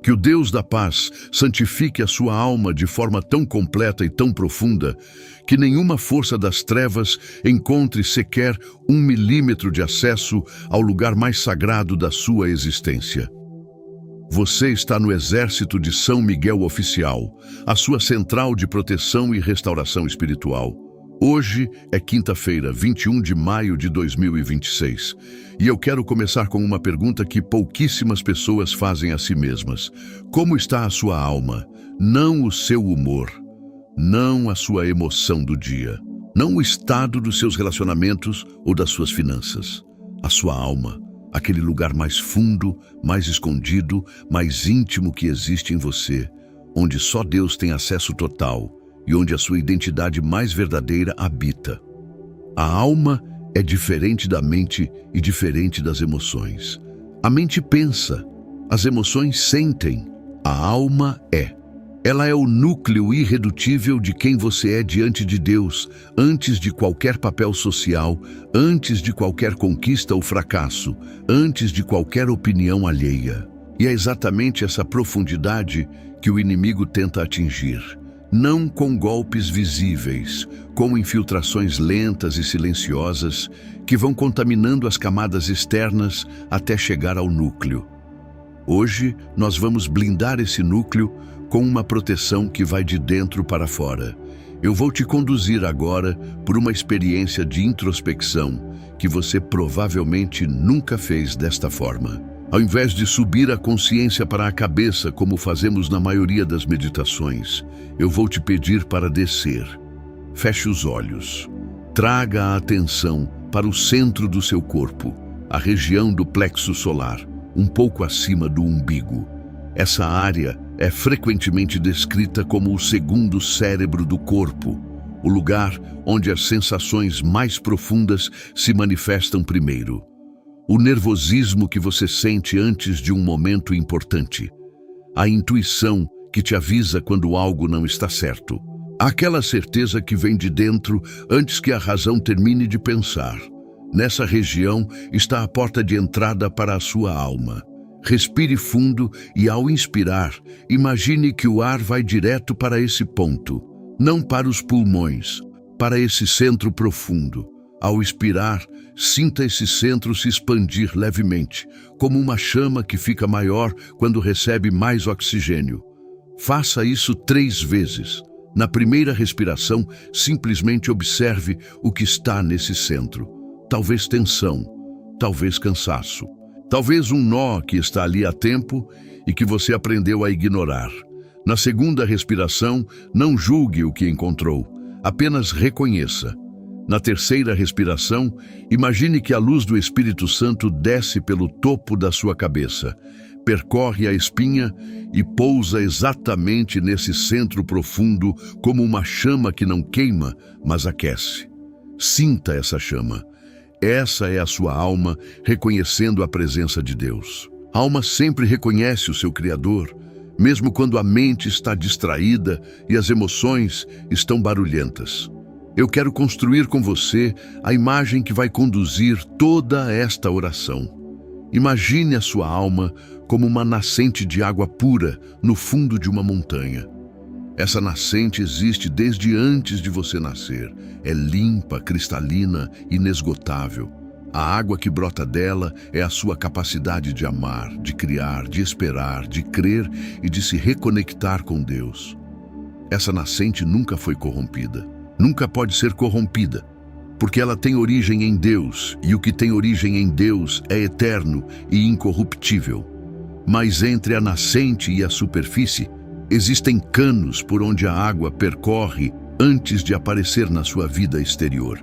Que o Deus da paz santifique a sua alma de forma tão completa e tão profunda que nenhuma força das trevas encontre sequer 1 milímetro de acesso ao lugar mais sagrado da sua existência. Você está no exército de São Miguel Oficial, a sua central de proteção e restauração espiritual. Hoje é quinta-feira, 21 de maio de 2026, e eu quero começar com uma pergunta que pouquíssimas pessoas fazem a si mesmas. Como está a sua alma? Não o seu humor, não a sua emoção do dia, não o estado dos seus relacionamentos ou das suas finanças. A sua alma, aquele lugar mais fundo, mais escondido, mais íntimo que existe em você, onde só Deus tem acesso total e onde a sua identidade mais verdadeira habita. A alma é diferente da mente e diferente das emoções. A mente pensa, as emoções sentem, a alma é. Ela é o núcleo irredutível de quem você é diante de Deus, antes de qualquer papel social, antes de qualquer conquista ou fracasso, antes de qualquer opinião alheia. E é exatamente essa profundidade que o inimigo tenta atingir. Não com golpes visíveis, com infiltrações lentas e silenciosas que vão contaminando as camadas externas até chegar ao núcleo. Hoje, nós vamos blindar esse núcleo com uma proteção que vai de dentro para fora. Eu vou te conduzir agora por uma experiência de introspecção que você provavelmente nunca fez desta forma. Ao invés de subir a consciência para a cabeça, como fazemos na maioria das meditações, eu vou te pedir para descer. Feche os olhos. Traga a atenção para o centro do seu corpo, a região do plexo solar, um pouco acima do umbigo. Essa área é frequentemente descrita como o segundo cérebro do corpo, o lugar onde as sensações mais profundas se manifestam primeiro. O nervosismo que você sente antes de um momento importante. A intuição que te avisa quando algo não está certo. Aquela certeza que vem de dentro antes que a razão termine de pensar. Nessa região está a porta de entrada para a sua alma. Respire fundo e, ao inspirar, imagine que o ar vai direto para esse ponto. Não para os pulmões, para esse centro profundo. Ao expirar, sinta esse centro se expandir levemente, como uma chama que fica maior quando recebe mais oxigênio. Faça isso 3 vezes. Na primeira respiração, simplesmente observe o que está nesse centro. Talvez tensão, talvez cansaço, talvez um nó que está ali há tempo e que você aprendeu a ignorar. Na segunda respiração, não julgue o que encontrou, apenas reconheça. Na terceira respiração, imagine que a luz do Espírito Santo desce pelo topo da sua cabeça, percorre a espinha e pousa exatamente nesse centro profundo como uma chama que não queima, mas aquece. Sinta essa chama. Essa é a sua alma reconhecendo a presença de Deus. A alma sempre reconhece o seu Criador, mesmo quando a mente está distraída e as emoções estão barulhentas. Eu quero construir com você a imagem que vai conduzir toda esta oração. Imagine a sua alma como uma nascente de água pura no fundo de uma montanha. Essa nascente existe desde antes de você nascer. É limpa, cristalina, inesgotável. A água que brota dela é a sua capacidade de amar, de criar, de esperar, de crer e de se reconectar com Deus. Essa nascente nunca foi corrompida. Nunca pode ser corrompida, porque ela tem origem em Deus, e o que tem origem em Deus é eterno e incorruptível. Mas entre a nascente e a superfície, existem canos por onde a água percorre antes de aparecer na sua vida exterior.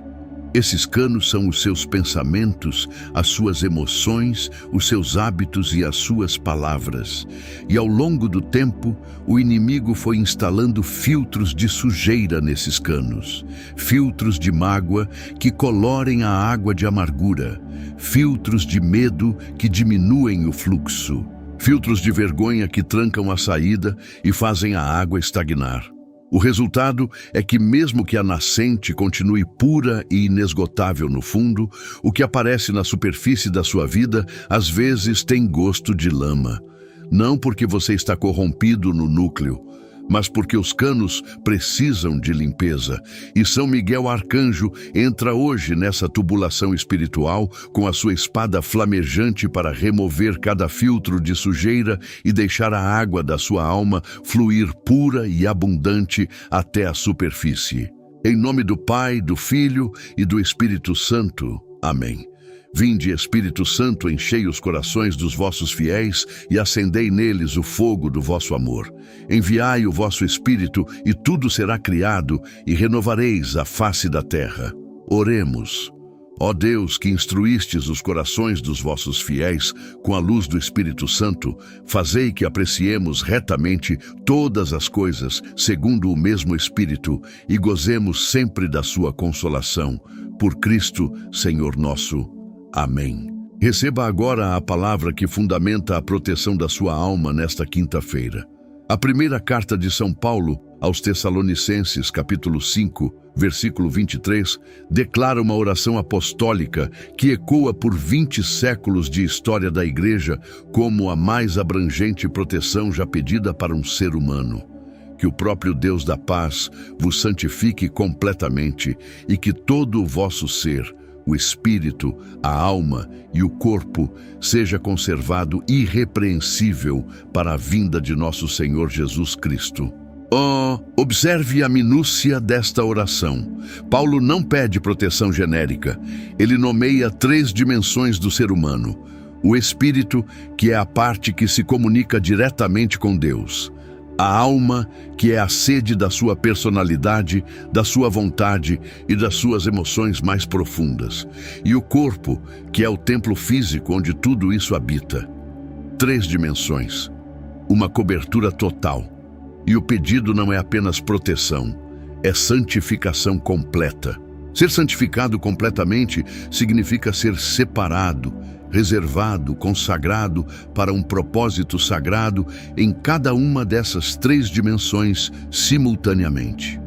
Esses canos são os seus pensamentos, as suas emoções, os seus hábitos e as suas palavras. E ao longo do tempo, o inimigo foi instalando filtros de sujeira nesses canos, filtros de mágoa que colorem a água de amargura, filtros de medo que diminuem o fluxo, filtros de vergonha que trancam a saída e fazem a água estagnar. O resultado é que mesmo que a nascente continue pura e inesgotável no fundo, o que aparece na superfície da sua vida às vezes tem gosto de lama. Não porque você está corrompido no núcleo, mas porque os canos precisam de limpeza. E São Miguel Arcanjo entra hoje nessa tubulação espiritual com a sua espada flamejante para remover cada filtro de sujeira e deixar a água da sua alma fluir pura e abundante até a superfície. Em nome do Pai, do Filho e do Espírito Santo. Amém. Vinde, Espírito Santo, enchei os corações dos vossos fiéis e acendei neles o fogo do vosso amor. Enviai o vosso Espírito e tudo será criado e renovareis a face da terra. Oremos. Ó Deus, que instruístes os corações dos vossos fiéis com a luz do Espírito Santo, fazei que apreciemos retamente todas as coisas segundo o mesmo Espírito e gozemos sempre da sua consolação. Por Cristo, Senhor nosso. Amém. Receba agora a palavra que fundamenta a proteção da sua alma nesta quinta-feira. A primeira carta de São Paulo aos Tessalonicenses, capítulo 5, versículo 23, declara uma oração apostólica que ecoa por 20 séculos de história da Igreja como a mais abrangente proteção já pedida para um ser humano. Que o próprio Deus da paz vos santifique completamente e que todo o vosso ser, o espírito, a alma e o corpo seja conservado irrepreensível para a vinda de nosso Senhor Jesus Cristo. Observe a minúcia desta oração. Paulo não pede proteção genérica. Ele nomeia 3 dimensões do ser humano. O espírito, que é a parte que se comunica diretamente com Deus. A alma, que é a sede da sua personalidade, da sua vontade e das suas emoções mais profundas. E o corpo, que é o templo físico onde tudo isso habita. 3 dimensões. Uma cobertura total. E o pedido não é apenas proteção, é santificação completa. Ser santificado completamente significa ser separado, reservado, consagrado para um propósito sagrado em cada uma dessas 3 dimensões simultaneamente.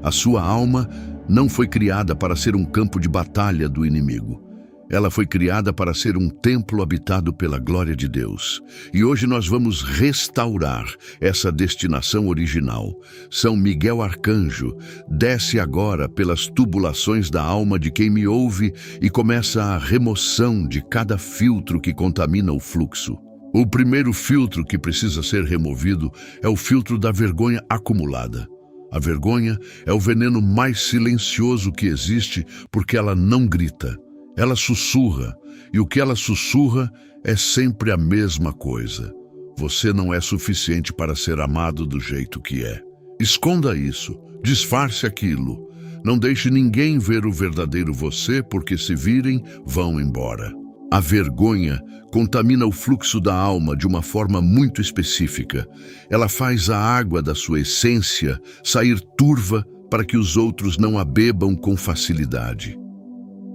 A sua alma não foi criada para ser um campo de batalha do inimigo. Ela foi criada para ser um templo habitado pela glória de Deus. E hoje nós vamos restaurar essa destinação original. São Miguel Arcanjo desce agora pelas tubulações da alma de quem me ouve e começa a remoção de cada filtro que contamina o fluxo. O primeiro filtro que precisa ser removido é o filtro da vergonha acumulada. A vergonha é o veneno mais silencioso que existe porque ela não grita. Ela sussurra, e o que ela sussurra é sempre a mesma coisa. Você não é suficiente para ser amado do jeito que é. Esconda isso, disfarce aquilo. Não deixe ninguém ver o verdadeiro você, porque se virem, vão embora. A vergonha contamina o fluxo da alma de uma forma muito específica. Ela faz a água da sua essência sair turva para que os outros não a bebam com facilidade.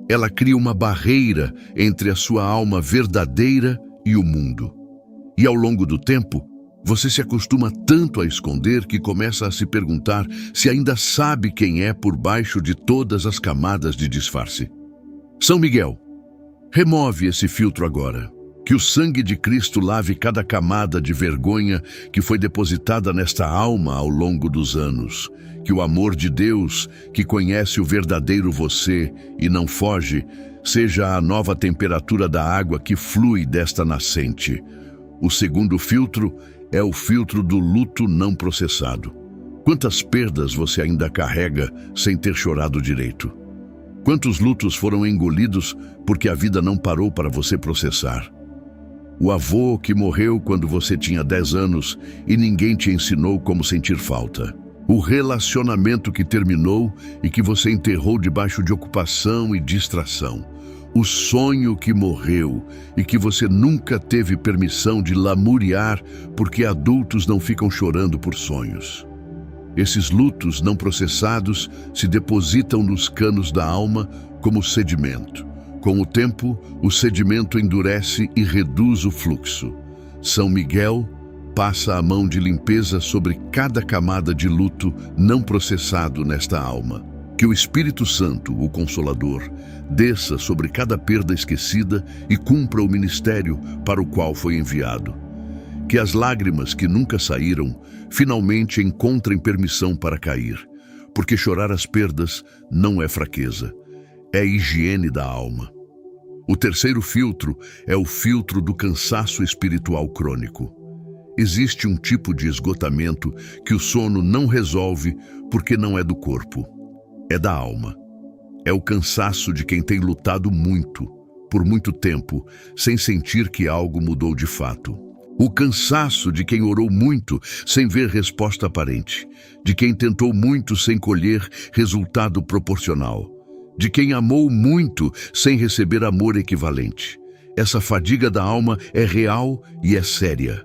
Ela cria uma barreira entre a sua alma verdadeira e o mundo. E ao longo do tempo, você se acostuma tanto a esconder que começa a se perguntar se ainda sabe quem é por baixo de todas as camadas de disfarce. São Miguel, remove esse filtro agora. Que o sangue de Cristo lave cada camada de vergonha que foi depositada nesta alma ao longo dos anos. Que o amor de Deus, que conhece o verdadeiro você e não foge, seja a nova temperatura da água que flui desta nascente. O segundo filtro é o filtro do luto não processado. Quantas perdas você ainda carrega sem ter chorado direito? Quantos lutos foram engolidos porque a vida não parou para você processar? O avô que morreu quando você tinha 10 anos e ninguém te ensinou como sentir falta. O relacionamento que terminou e que você enterrou debaixo de ocupação e distração. O sonho que morreu e que você nunca teve permissão de lamuriar porque adultos não ficam chorando por sonhos. Esses lutos não processados se depositam nos canos da alma como sedimento. Com o tempo, o sedimento endurece e reduz o fluxo. São Miguel passa a mão de limpeza sobre cada camada de luto não processado nesta alma. Que o Espírito Santo, o Consolador, desça sobre cada perda esquecida e cumpra o ministério para o qual foi enviado. Que as lágrimas que nunca saíram finalmente encontrem permissão para cair, porque chorar as perdas não é fraqueza, é higiene da alma. O terceiro filtro é o filtro do cansaço espiritual crônico. Existe um tipo de esgotamento que o sono não resolve porque não é do corpo, é da alma. É o cansaço de quem tem lutado muito, por muito tempo, sem sentir que algo mudou de fato. O cansaço de quem orou muito sem ver resposta aparente, de quem tentou muito sem colher resultado proporcional, de quem amou muito sem receber amor equivalente. Essa fadiga da alma é real e é séria.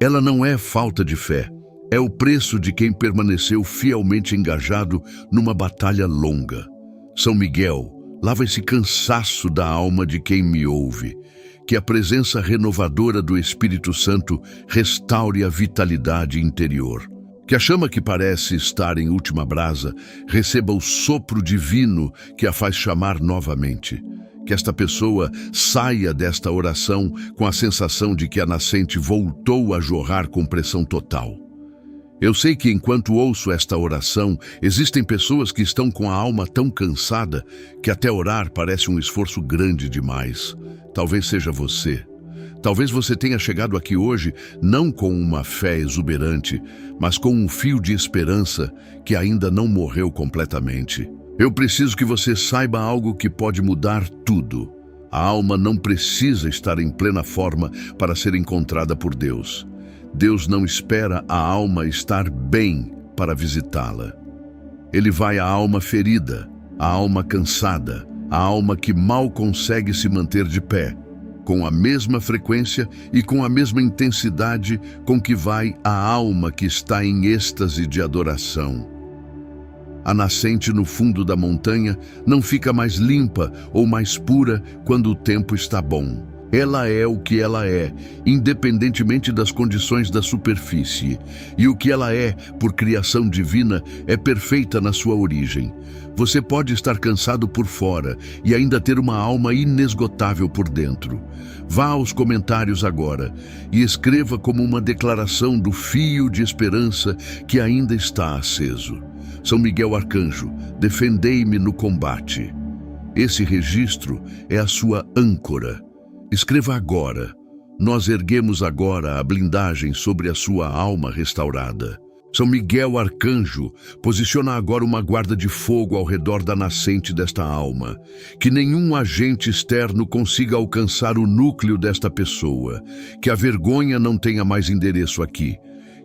Ela não é falta de fé, é o preço de quem permaneceu fielmente engajado numa batalha longa. São Miguel, lava esse cansaço da alma de quem me ouve. Que a presença renovadora do Espírito Santo restaure a vitalidade interior. Que a chama que parece estar em última brasa receba o sopro divino que a faz chamar novamente. Que esta pessoa saia desta oração com a sensação de que a nascente voltou a jorrar com pressão total. Eu sei que enquanto ouço esta oração, existem pessoas que estão com a alma tão cansada que até orar parece um esforço grande demais. Talvez seja você. Talvez você tenha chegado aqui hoje não com uma fé exuberante, mas com um fio de esperança que ainda não morreu completamente. Eu preciso que você saiba algo que pode mudar tudo. A alma não precisa estar em plena forma para ser encontrada por Deus. Deus não espera a alma estar bem para visitá-la. Ele vai à alma ferida, à alma cansada, a alma que mal consegue se manter de pé, com a mesma frequência e com a mesma intensidade com que vai a alma que está em êxtase de adoração. A nascente no fundo da montanha não fica mais limpa ou mais pura quando o tempo está bom. Ela é o que ela é, independentemente das condições da superfície. E o que ela é, por criação divina, é perfeita na sua origem. Você pode estar cansado por fora e ainda ter uma alma inesgotável por dentro. Vá aos comentários agora e escreva como uma declaração do fio de esperança que ainda está aceso. São Miguel Arcanjo, defendei-me no combate. Esse registro é a sua âncora. Escreva agora. Nós erguemos agora a blindagem sobre a sua alma restaurada. São Miguel Arcanjo posiciona agora uma guarda de fogo ao redor da nascente desta alma. Que nenhum agente externo consiga alcançar o núcleo desta pessoa. Que a vergonha não tenha mais endereço aqui.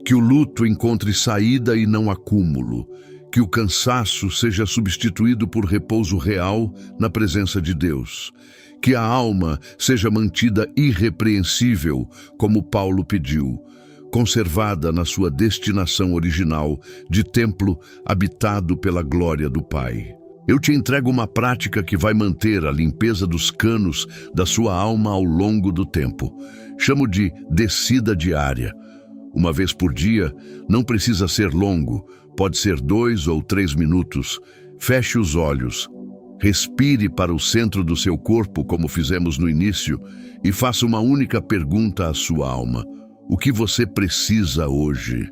Que o luto encontre saída e não acúmulo. Que o cansaço seja substituído por repouso real na presença de Deus. Que a alma seja mantida irrepreensível, como Paulo pediu, conservada na sua destinação original de templo habitado pela glória do Pai. Eu te entrego uma prática que vai manter a limpeza dos canos da sua alma ao longo do tempo. Chamo de descida diária. Uma vez por dia, não precisa ser longo, pode ser 2 ou 3 minutos. Feche os olhos. Respire para o centro do seu corpo, como fizemos no início, e faça uma única pergunta à sua alma. O que você precisa hoje?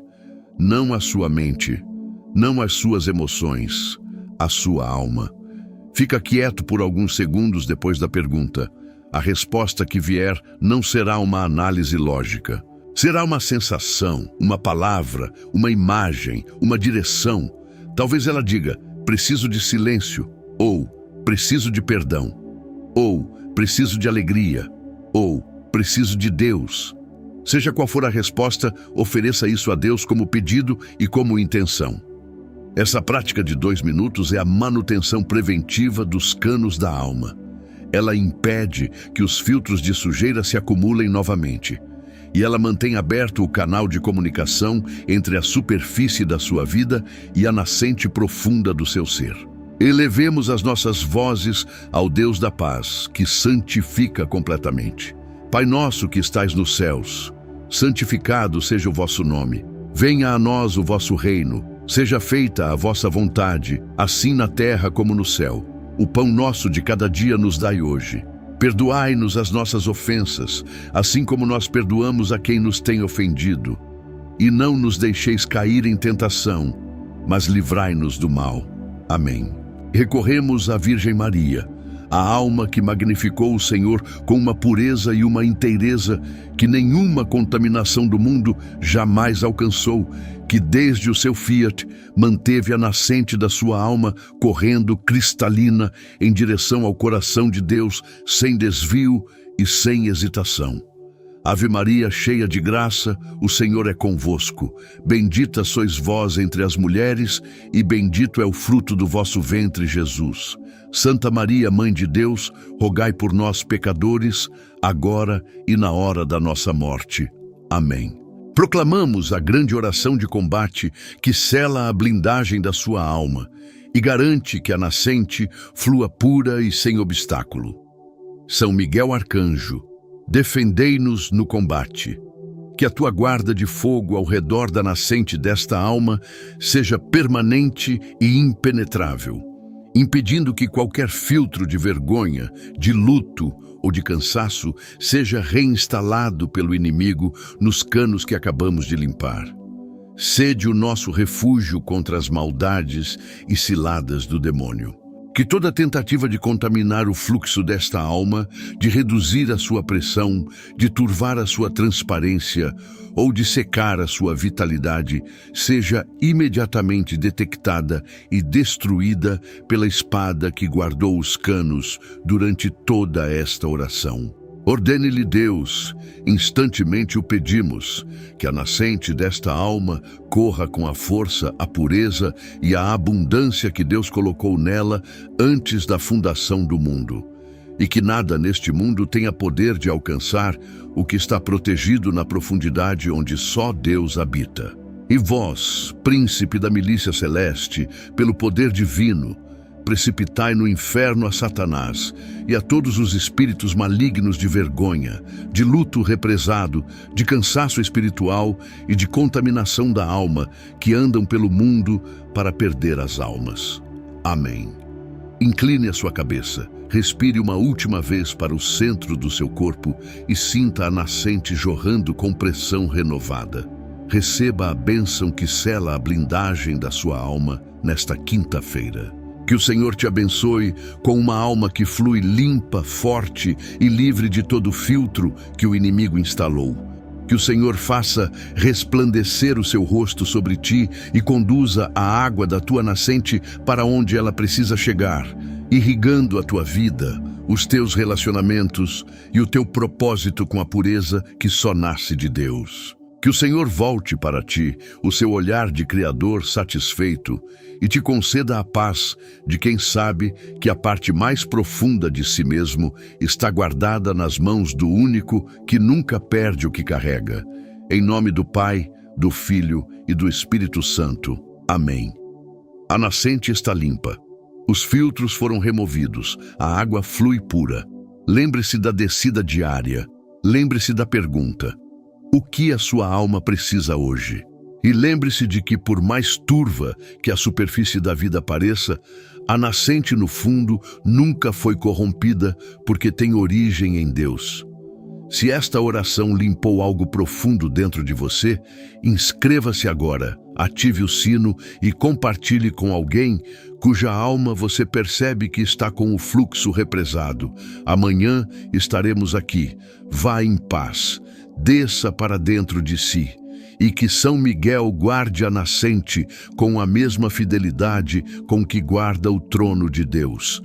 Não a sua mente, não as suas emoções, a sua alma. Fica quieto por alguns segundos depois da pergunta. A resposta que vier não será uma análise lógica. Será uma sensação, uma palavra, uma imagem, uma direção. Talvez ela diga, preciso de silêncio, ou preciso de perdão, ou preciso de alegria, ou preciso de Deus. Seja qual for a resposta, ofereça isso a Deus como pedido e como intenção. Essa prática de 2 minutos é a manutenção preventiva dos canos da alma. Ela impede que os filtros de sujeira se acumulem novamente. E ela mantém aberto o canal de comunicação entre a superfície da sua vida e a nascente profunda do seu ser. Elevemos as nossas vozes ao Deus da paz, que santifica completamente. Pai nosso que estais nos céus, santificado seja o vosso nome. Venha a nós o vosso reino. Seja feita a vossa vontade, assim na terra como no céu. O pão nosso de cada dia nos dai hoje. Perdoai-nos as nossas ofensas, assim como nós perdoamos a quem nos tem ofendido. E não nos deixeis cair em tentação, mas livrai-nos do mal. Amém. Recorremos à Virgem Maria, a alma que magnificou o Senhor com uma pureza e uma inteireza que nenhuma contaminação do mundo jamais alcançou, que desde o seu fiat manteve a nascente da sua alma correndo cristalina em direção ao coração de Deus, sem desvio e sem hesitação. Ave Maria, cheia de graça, o Senhor é convosco. Bendita sois vós entre as mulheres, e bendito é o fruto do vosso ventre, Jesus. Santa Maria, Mãe de Deus, rogai por nós, pecadores, agora e na hora da nossa morte. Amém. Proclamamos a grande oração de combate que sela a blindagem da sua alma e garante que a nascente flua pura e sem obstáculo. São Miguel Arcanjo, defendei-nos no combate. Que a tua guarda de fogo ao redor da nascente desta alma seja permanente e impenetrável, impedindo que qualquer filtro de vergonha, de luto ou de cansaço seja reinstalado pelo inimigo nos canos que acabamos de limpar. Sede o nosso refúgio contra as maldades e ciladas do demônio. Que toda tentativa de contaminar o fluxo desta alma, de reduzir a sua pressão, de turvar a sua transparência ou de secar a sua vitalidade, seja imediatamente detectada e destruída pela espada que guardou os canos durante toda esta oração. Ordene-lhe Deus, instantemente o pedimos, que a nascente desta alma corra com a força, a pureza e a abundância que Deus colocou nela antes da fundação do mundo, e que nada neste mundo tenha poder de alcançar o que está protegido na profundidade onde só Deus habita. E vós, príncipe da milícia celeste, pelo poder divino, precipitai no inferno a Satanás e a todos os espíritos malignos de vergonha, de luto represado, de cansaço espiritual e de contaminação da alma, que andam pelo mundo para perder as almas. Amém. Incline a sua cabeça, respire uma última vez para o centro do seu corpo e sinta a nascente jorrando com pressão renovada. Receba a bênção que sela a blindagem da sua alma nesta quinta-feira. Que o Senhor te abençoe com uma alma que flui limpa, forte e livre de todo filtro que o inimigo instalou. Que o Senhor faça resplandecer o seu rosto sobre ti e conduza a água da tua nascente para onde ela precisa chegar, irrigando a tua vida, os teus relacionamentos e o teu propósito com a pureza que só nasce de Deus. Que o Senhor volte para ti o seu olhar de Criador satisfeito e te conceda a paz de quem sabe que a parte mais profunda de si mesmo está guardada nas mãos do único que nunca perde o que carrega. Em nome do Pai, do Filho e do Espírito Santo. Amém. A nascente está limpa. Os filtros foram removidos. A água flui pura. Lembre-se da descida diária. Lembre-se da pergunta: o que a sua alma precisa hoje? E lembre-se de que, por mais turva que a superfície da vida pareça, a nascente no fundo nunca foi corrompida porque tem origem em Deus. Se esta oração limpou algo profundo dentro de você, inscreva-se agora, ative o sino e compartilhe com alguém cuja alma você percebe que está com o fluxo represado. Amanhã estaremos aqui. Vá em paz. Desça para dentro de si, e que São Miguel guarde a nascente com a mesma fidelidade com que guarda o trono de Deus.